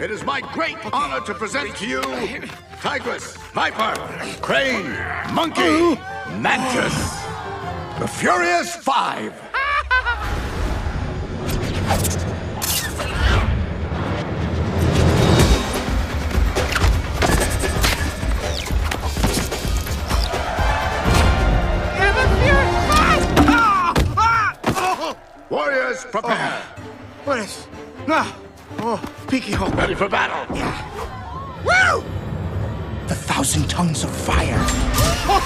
It is my great honor to present to you Tigress, Viper, Crane, Monkey, Mantis, the Furious Five. Warriors, prepare. What is? No. Oh, peeky hole. Ready for battle. Yeah. Woo! The 1,000 tongues of fire. Oh,